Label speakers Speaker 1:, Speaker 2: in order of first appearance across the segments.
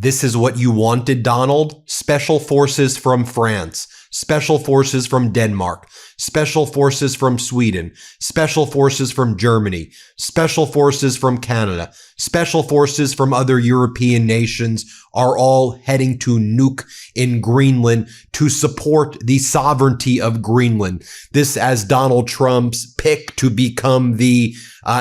Speaker 1: This is what you wanted, Donald? Special forces from France, special forces from Denmark, special forces from Sweden, special forces from Germany, special forces from Canada, special forces from other European nations are all heading to nuke in Greenland to support the sovereignty of Greenland. This as Donald Trump's pick to become the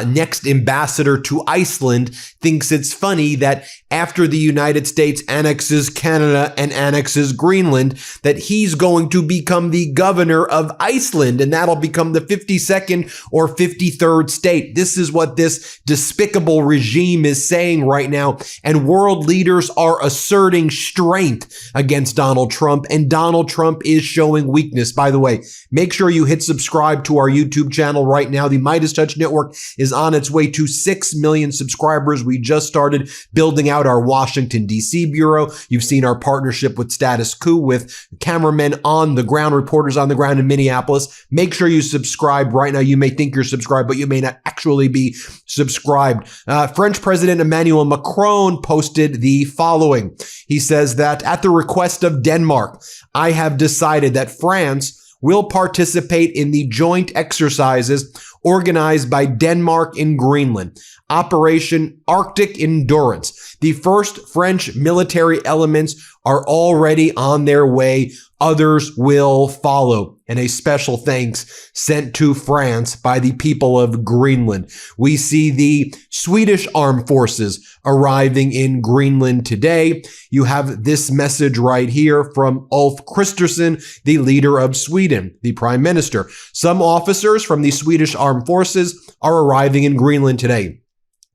Speaker 1: next ambassador to Iceland thinks it's funny that after the United States annexes Canada and annexes Greenland, that he's going to become the governor of Iceland, and that'll become the 52nd or 53rd state. This is what this despicable regime is saying right now, and world leaders are asserting strength against Donald Trump, and Donald Trump is showing weakness. By the way, make sure you hit subscribe to our YouTube channel right now. The MeidasTouch Network is on its way to 6 million subscribers. We just started building out our Washington, D.C. bureau. You've seen our partnership with Status Quo with cameramen on the ground, reporters on the ground in Minneapolis. Make sure you subscribe right now. You may think you're subscribed, but you may not actually be subscribed. French President Emmanuel Macron posted the following. He says that at the request of Denmark, I have decided that France will participate in the joint exercises organized by Denmark in Greenland, Operation Arctic Endurance. The first French military elements are already on their way. Others will follow. And a special thanks sent to France by the people of Greenland. We see the Swedish armed forces arriving in Greenland today. You have this message right here from Ulf Kristersson, the leader of Sweden, the prime minister. Some officers from the Swedish armed forces are arriving in Greenland today.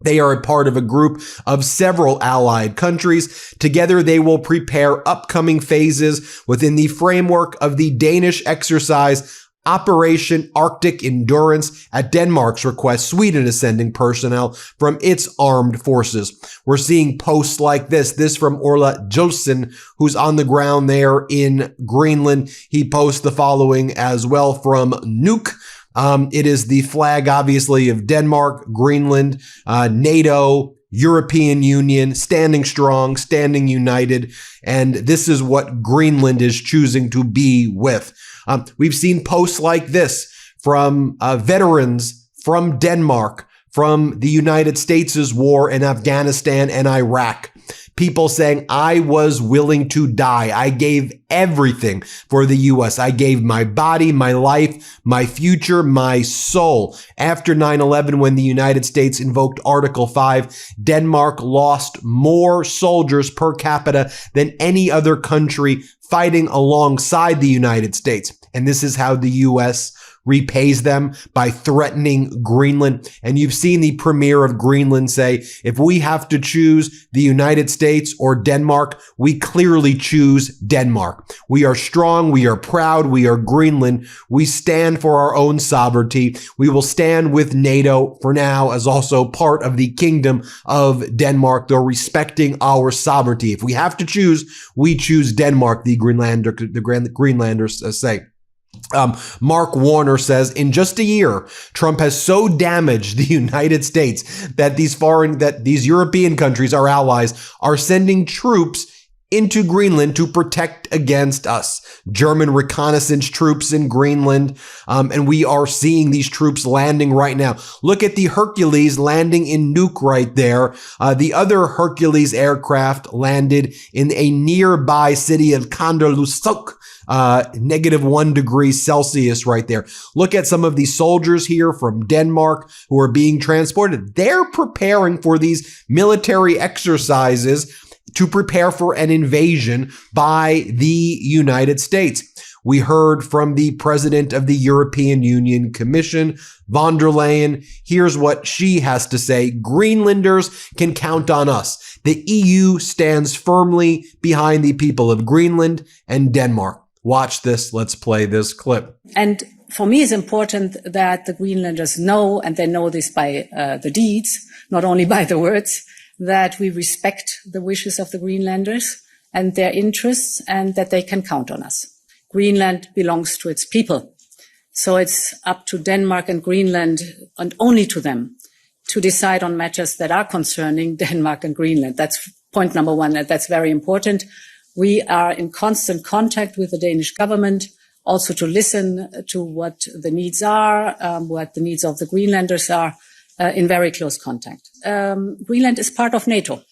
Speaker 1: They are a part of a group of several allied countries. Together, they will prepare upcoming phases within the framework of the Danish exercise Operation Arctic Endurance. At Denmark's request, Sweden is sending personnel from its armed forces. We're seeing posts like this from Orla Jolson, who's on the ground there in Greenland. He posts the following as well from Nuuk. It is the flag, obviously, of Denmark, Greenland, NATO, European Union, standing strong, standing united. And this is what Greenland is choosing to be with. We've seen posts like this from veterans from Denmark, from the United States' war in Afghanistan and Iraq. People saying, I was willing to die. I gave everything for the U.S. I gave my body, my life, my future, my soul. After 9/11, when the United States invoked Article 5, Denmark lost more soldiers per capita than any other country fighting alongside the United States. And this is how the U.S. repays them, by threatening Greenland. And you've seen the premier of Greenland say, if we have to choose the United States or Denmark, we clearly choose Denmark. We are strong. We are proud. We are Greenland. We stand for our own sovereignty. We will stand with NATO for now as also part of the kingdom of Denmark, though respecting our sovereignty. If we have to choose, we choose Denmark, the Greenlanders say. Mark Warner says, in just a year, Trump has so damaged the United States that these European countries, our allies, are sending troops into Greenland to protect against us. German reconnaissance troops in Greenland. And we are seeing these troops landing right now. Look at the Hercules landing in Nuuk right there. The other Hercules aircraft landed in a nearby city of Kanderlussuaq. -1 degree Celsius right there. Look at some of these soldiers here from Denmark who are being transported. They're preparing for these military exercises to prepare for an invasion by the United States. We heard from the president of the European Union Commission, von der Leyen. Here's what she has to say. Greenlanders can count on us. The EU stands firmly behind the people of Greenland and Denmark. Watch this. Let's play this clip.
Speaker 2: And for me, it's important that the Greenlanders know, and they know this by the deeds, not only by the words, that we respect the wishes of the Greenlanders and their interests, and that they can count on us. Greenland belongs to its people. So it's up to Denmark and Greenland, and only to them, to decide on matters that are concerning Denmark and Greenland. That's point number one. That's very important. We are in constant contact with the Danish government, also to listen to what the needs are, what the needs of the Greenlanders are, in very close contact. Greenland is part of NATO.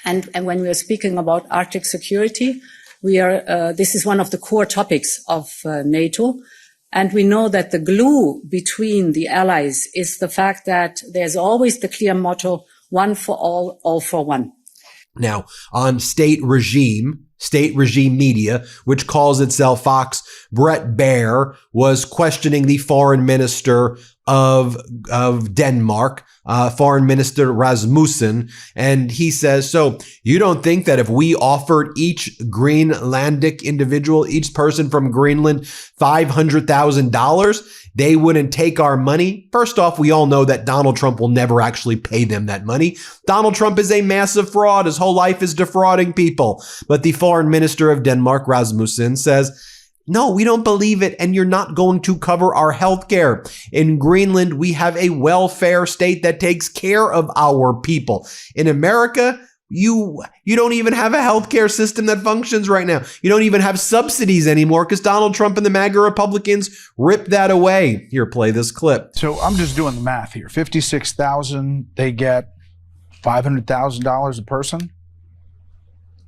Speaker 2: And when we are speaking about Arctic security, this is one of the core topics of NATO. And we know that the glue between the allies is the fact that there's always the clear motto, one for all for one.
Speaker 1: Now, on state regime media, which calls itself Fox, Brett Baer was questioning the foreign minister of Denmark, Foreign Minister Rasmussen, and he says, so you don't think that if we offered each Greenlandic individual, each person from Greenland, $500,000, they wouldn't take our money? First off, we all know that Donald Trump will never actually pay them that money. Donald Trump is a massive fraud. His whole life is defrauding people. But the foreign minister of Denmark, Rasmussen, says, no, we don't believe it, and you're not going to cover our health care. In Greenland, we have a welfare state that takes care of our people. In America, you don't even have a healthcare system that functions right now. You don't even have subsidies anymore because Donald Trump and the MAGA Republicans ripped that away. Here, play this clip.
Speaker 3: So I'm just doing the math here. 56,000, they get $500,000 a person.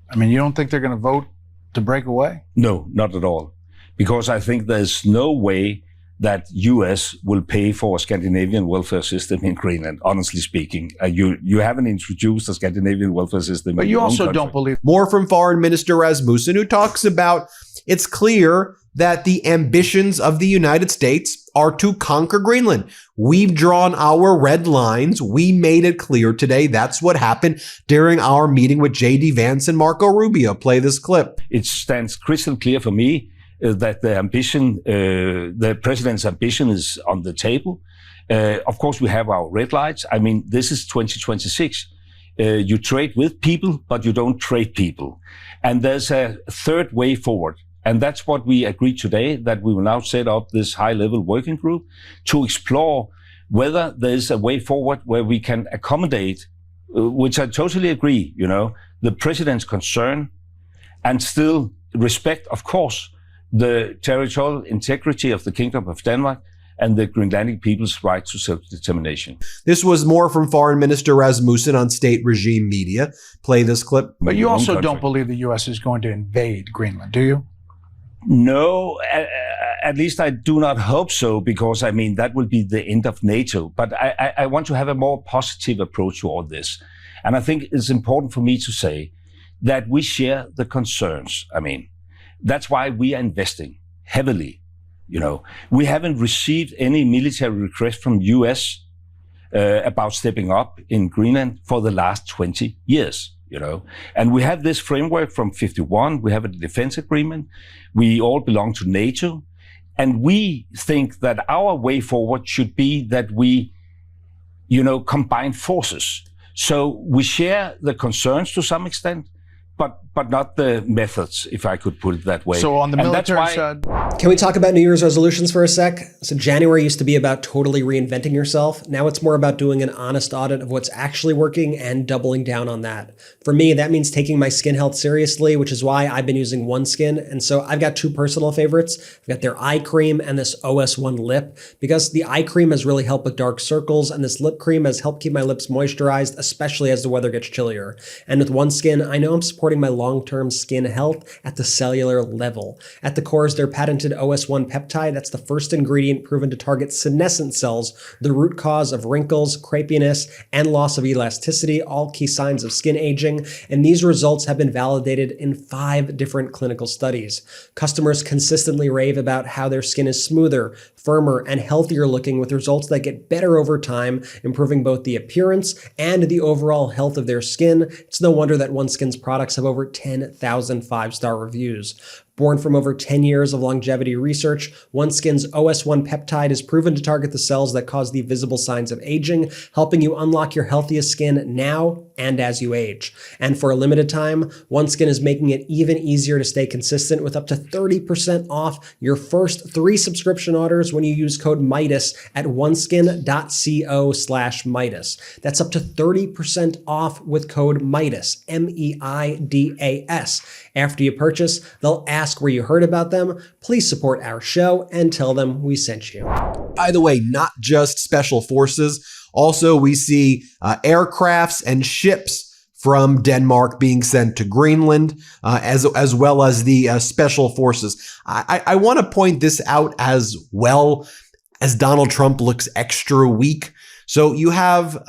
Speaker 3: I mean, you don't think they're going to vote to break away?
Speaker 4: No, not at all. Because I think there's no way that U.S. will pay for a Scandinavian welfare system in Greenland, honestly speaking. You haven't introduced a Scandinavian welfare system.
Speaker 3: But you also don't believe.
Speaker 1: More from Foreign Minister Rasmussen, who talks about it's clear that the ambitions of the United States are to conquer Greenland. We've drawn our red lines. We made it clear today. That's what happened during our meeting with J.D. Vance and Marco Rubio. Play this clip.
Speaker 4: It stands crystal clear for me that the president's ambition is on the table. Of course, we have our red lines. I mean, this is 2026. You trade with people, but you don't trade people. And there's a third way forward. And that's what we agreed today, that we will now set up this high-level working group to explore whether there's a way forward where we can accommodate, which I totally agree, the president's concern and still respect, of course, the territorial integrity of the Kingdom of Denmark and the Greenlandic people's right to self-determination.
Speaker 1: This was more from Foreign Minister Rasmussen on state regime media. Play this clip.
Speaker 3: But you also don't believe the U.S. is going to invade Greenland, do you?
Speaker 4: No, at least I do not hope so, because, I mean, that will be the end of NATO. But I want to have a more positive approach to all this. And I think it's important for me to say that we share the concerns. I mean, that's why we are investing heavily. We haven't received any military request from U.S. About stepping up in Greenland for the last 20 years. And we have this framework from 1951. We have a defense agreement. We all belong to NATO. And we think that our way forward should be that we, combine forces. So we share the concerns to some extent, but not the methods, if I could put it that way.
Speaker 3: So on the military side...
Speaker 5: Can we talk about New Year's resolutions for a sec? So January used to be about totally reinventing yourself. Now it's more about doing an honest audit of what's actually working and doubling down on that. For me, that means taking my skin health seriously, which is why I've been using OneSkin. And so I've got two personal favorites. I've got their eye cream and this OS1 lip, because the eye cream has really helped with dark circles, and this lip cream has helped keep my lips moisturized, especially as the weather gets chillier. And with OneSkin, I know I'm supporting my long-term skin health at the cellular level. At the core is their patented OS1 peptide. That's the first ingredient proven to target senescent cells, the root cause of wrinkles, crepiness, and loss of elasticity, all key signs of skin aging. And these results have been validated in 5 different clinical studies. Customers consistently rave about how their skin is smoother, firmer, and healthier looking, with results that get better over time, improving both the appearance and the overall health of their skin. It's no wonder that OneSkin's products have over 10,000 5-star reviews. Born from over 10 years of longevity research, OneSkin's OS1 peptide is proven to target the cells that cause the visible signs of aging, helping you unlock your healthiest skin now and as you age. And for a limited time, OneSkin is making it even easier to stay consistent with up to 30% off your first 3 subscription orders when you use code Meidas at oneskin.co/Meidas. That's up to 30% off with code Meidas, MEIDAS. After you purchase, they'll ask where you heard about them. Please support our show and tell them we sent you.
Speaker 1: By the way, not just special forces. Also, we see aircrafts and ships from Denmark being sent to Greenland, as well as the special forces. I want to point this out as well, as Donald Trump looks extra weak. So you have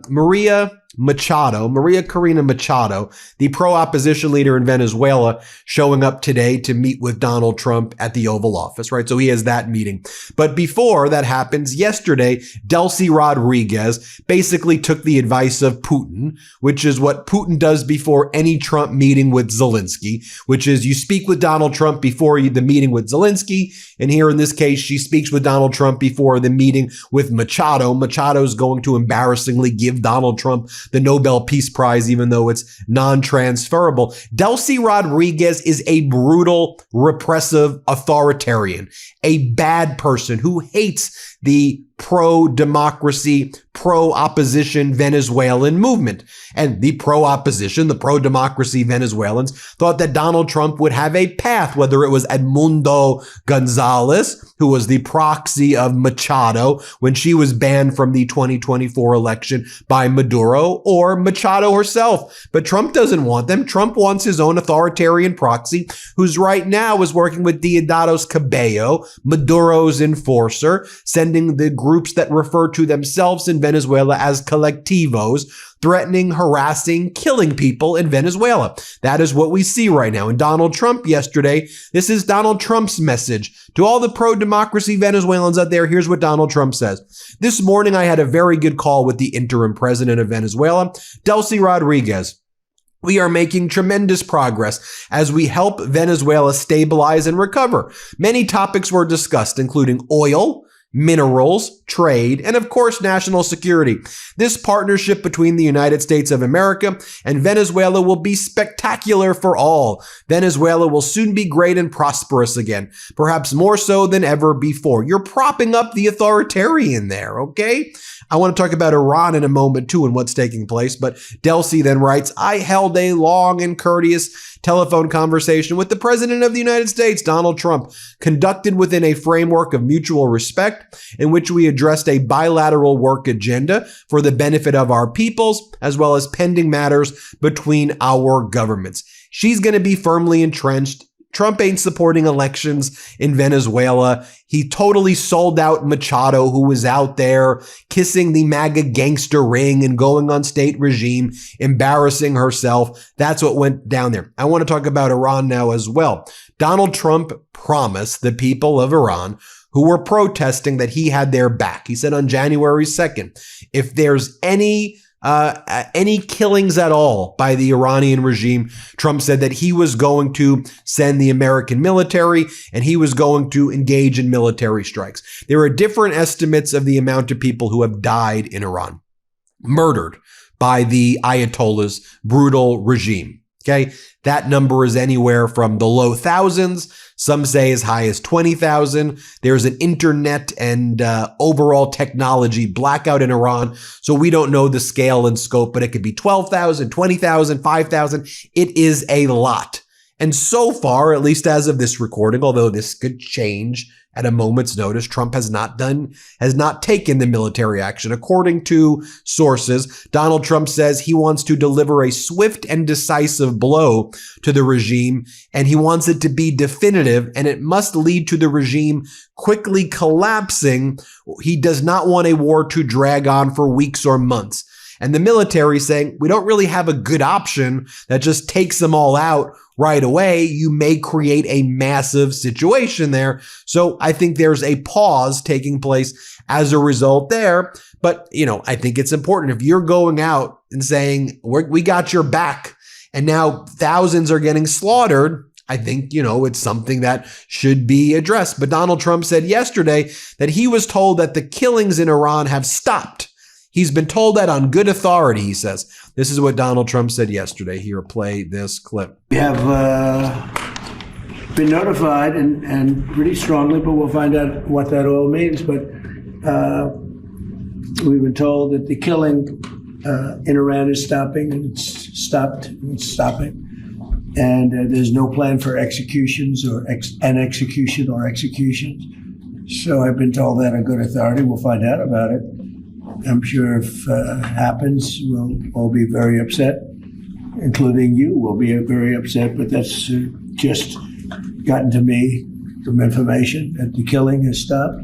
Speaker 1: Maria Corina Machado, the pro-opposition leader in Venezuela, showing up today to meet with Donald Trump at the Oval Office, right? So he has that meeting. But before that happens, yesterday, Delcy Rodriguez basically took the advice of Putin, which is what Putin does before any Trump meeting with Zelensky, which is you speak with Donald Trump before the meeting with Zelensky. And here in this case, she speaks with Donald Trump before the meeting with Machado. Machado's going to embarrassingly give Donald Trump the Nobel Peace Prize, even though it's non-transferable. Delcy Rodriguez is a brutal, repressive authoritarian, a bad person who hates the pro-democracy, pro-opposition Venezuelan movement. And the pro-opposition, the pro-democracy Venezuelans thought that Donald Trump would have a path, whether it was Edmundo Gonzalez, who was the proxy of Machado when she was banned from the 2024 election by Maduro, or Machado herself. But Trump doesn't want them. Trump wants his own authoritarian proxy, who's right now is working with Diosdado Cabello, Maduro's enforcer, sending the groups that refer to themselves in Venezuela as colectivos, threatening, harassing, killing people in Venezuela. That is what we see right now. And Donald Trump yesterday, this is Donald Trump's message to all the pro-democracy Venezuelans out there. Here's what Donald Trump says. This morning, I had a very good call with the interim president of Venezuela, Delcy Rodriguez. We are making tremendous progress as we help Venezuela stabilize and recover. Many topics were discussed, including oil, minerals, trade, and of course, national security. This partnership between the United States of America and Venezuela will be spectacular for all. Venezuela will soon be great and prosperous again, perhaps more so than ever before. You're propping up the authoritarian there, okay? I want to talk about Iran in a moment too and what's taking place, but Delcy then writes, I held a long and courteous telephone conversation with the President of the United States, Donald Trump, conducted within a framework of mutual respect in which we addressed a bilateral work agenda for the benefit of our peoples, as well as pending matters between our governments. She's going to be firmly entrenched. Trump ain't supporting elections in Venezuela. He totally sold out Machado, who was out there kissing the MAGA gangster ring and going on state regime, embarrassing herself. That's what went down there. I want to talk about Iran now as well. Donald Trump promised the people of Iran who were protesting that he had their back. He said on January 2nd, if there's any killings at all by the Iranian regime, Trump said that he was going to send the American military and he was going to engage in military strikes. There are different estimates of the amount of people who have died in Iran, murdered by the Ayatollah's brutal regime. Okay, that number is anywhere from the low thousands. Some say as high as 20,000. There's an internet and overall technology blackout in Iran. So we don't know the scale and scope, but it could be 12,000, 20,000, 5,000. It is a lot. And so far, at least as of this recording, although this could change at a moment's notice, Trump has not taken the military action. According to sources, Donald Trump says he wants to deliver a swift and decisive blow to the regime, and he wants it to be definitive, and it must lead to the regime quickly collapsing. He does not want a war to drag on for weeks or months. And the military saying, we don't really have a good option that just takes them all out right away. You may create a massive situation there. So I think there's a pause taking place as a result there. But, I think it's important if you're going out and saying, we got your back, and now thousands are getting slaughtered. I think, it's something that should be addressed. But Donald Trump said yesterday that he was told that the killings in Iran have stopped. He's been told that on good authority, he says. This is what Donald Trump said yesterday. Here, play this clip.
Speaker 6: We have been notified and pretty strongly, but we'll find out what that all means. But we've been told that the killing in Iran is stopping, and it's stopped, and it's stopping. And there's no plan for executions or executions. So I've been told that on good authority. We'll find out about it. I'm sure if it happens, we'll all be very upset, including you will be very upset. But that's just gotten to me, some information that the killing has stopped,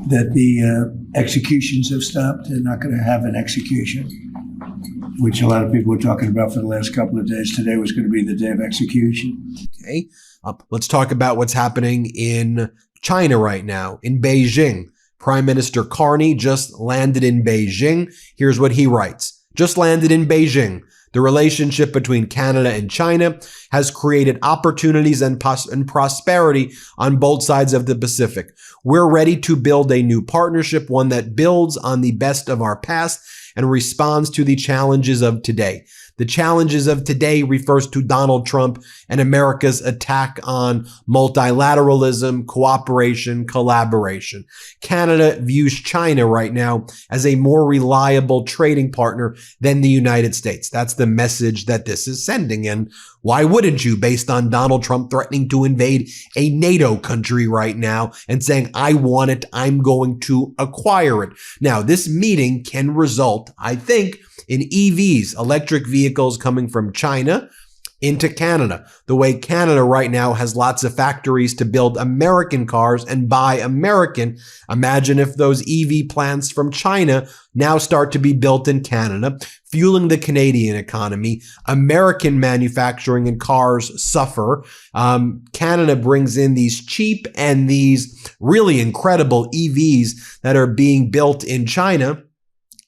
Speaker 6: that the executions have stopped. They're not going to have an execution, which a lot of people were talking about for the last couple of days. Today was going to be the day of execution.
Speaker 1: Okay, let's talk about what's happening in China right now, in Beijing. Prime Minister Carney just landed in Beijing. Here's what he writes. Just landed in Beijing. The relationship between Canada and China has created opportunities and prosperity on both sides of the Pacific. We're ready to build a new partnership, one that builds on the best of our past and responds to the challenges of today. The challenges of today refers to Donald Trump and America's attack on multilateralism, cooperation, collaboration. Canada views China right now as a more reliable trading partner than the United States. That's the message that this is sending. And why wouldn't you, based on Donald Trump threatening to invade a NATO country right now and saying, I want it, I'm going to acquire it. Now, this meeting can result, I think, in EVs, electric vehicles coming from China into Canada. The way Canada right now has lots of factories to build American cars and buy American. Imagine if those EV plants from China now start to be built in Canada, fueling the Canadian economy. American manufacturing and cars suffer. Canada brings in these cheap and these really incredible EVs that are being built in China.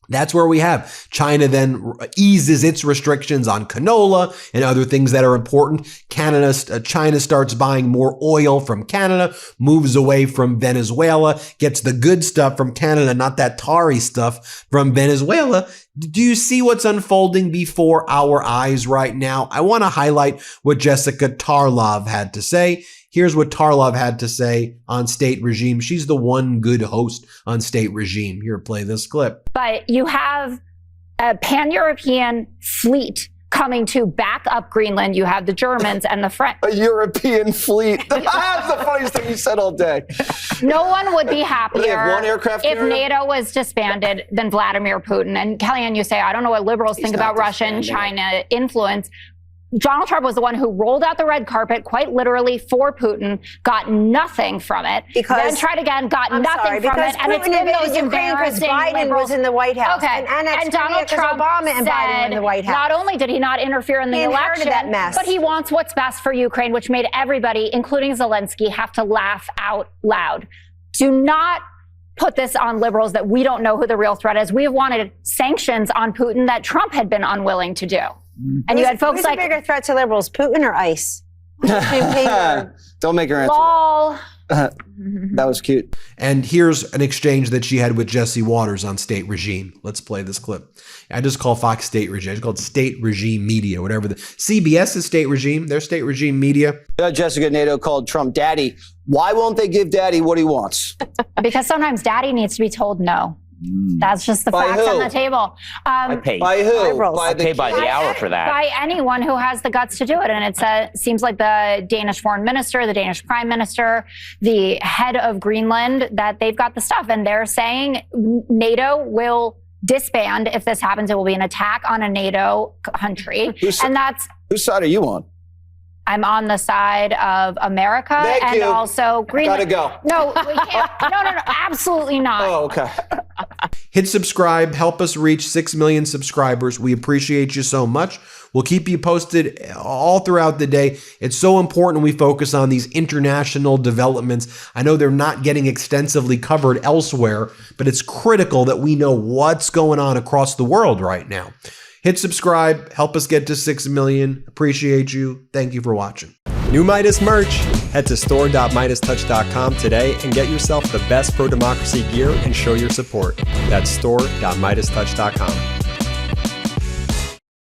Speaker 1: That's where we have China then eases its restrictions on canola and other things that are important. China starts buying more oil from Canada, moves away from Venezuela, gets the good stuff from Canada, not that tarry stuff from Venezuela. Do you see what's unfolding before our eyes right now? I want to highlight what Jessica Tarlov had to say. Here's what Tarlov had to say on State Regime. She's the one good host on State Regime. Here, play this clip.
Speaker 7: But you have a pan-European fleet coming to back up Greenland. You have the Germans and the French.
Speaker 8: A European fleet. That's the funniest thing you said all day.
Speaker 7: No one would be happier
Speaker 8: They have one aircraft
Speaker 7: if
Speaker 8: carrier?
Speaker 7: NATO was disbanded than Vladimir Putin. And Kellyanne, you say, I don't know what liberals think about Russian, China influence. Donald Trump was the one who rolled out the red carpet, quite literally, for Putin, got nothing from it, then tried again, got nothing from it, and it's been those embarrassing
Speaker 9: Biden was in the White House.
Speaker 7: Okay,
Speaker 9: and
Speaker 7: Donald Trump
Speaker 9: Obama and Biden were in the White House.
Speaker 7: Not only did he not interfere in the election,
Speaker 9: that mess.
Speaker 7: but he wants what's best for Ukraine, which made everybody, including Zelensky, have to laugh out loud. Do not put this on liberals that we don't know who the real threat is. We have wanted sanctions on Putin that Trump had been unwilling to do. And you had folks
Speaker 9: who's
Speaker 7: like
Speaker 9: a bigger threat to liberals, Putin or ICE?
Speaker 8: Don't make her answer.
Speaker 7: Lol.
Speaker 8: That was cute.
Speaker 1: And here's an exchange that she had with Jesse Waters on State Regime. Let's play this clip. I just call Fox State Regime. It's called State Regime Media, whatever. CBS is State Regime. They're State Regime Media.
Speaker 8: Jessica, NATO called Trump daddy. Why won't they give daddy what he wants?
Speaker 7: Because sometimes daddy needs to be told no. That's just the
Speaker 8: By
Speaker 7: facts
Speaker 8: who?
Speaker 7: on the table.
Speaker 10: I pay.
Speaker 8: By who?
Speaker 9: By
Speaker 10: I pay by the hour for that.
Speaker 7: By anyone who has the guts to do it. And it seems like the Danish foreign minister, the Danish prime minister, the head of Greenland, that they've got the stuff. And they're saying NATO will disband if this happens. It will be an attack on a NATO country.
Speaker 8: Whose side are you on?
Speaker 7: I'm on the side of America
Speaker 8: Thank
Speaker 7: and
Speaker 8: you.
Speaker 7: also Greenland.
Speaker 8: Gotta go.
Speaker 7: No, we can't. No, absolutely not.
Speaker 8: Oh, okay.
Speaker 1: Hit subscribe. Help us reach 6 million subscribers. We appreciate you so much. We'll keep you posted all throughout the day. It's so important we focus on these international developments. I know they're not getting extensively covered elsewhere, but it's critical that we know what's going on across the world right now. Hit subscribe. Help us get to 6 million. Appreciate you. Thank you for watching.
Speaker 5: New Midas merch. Head to store.MeidasTouch.com today and get yourself the best pro-democracy gear and show your support. That's store.MeidasTouch.com.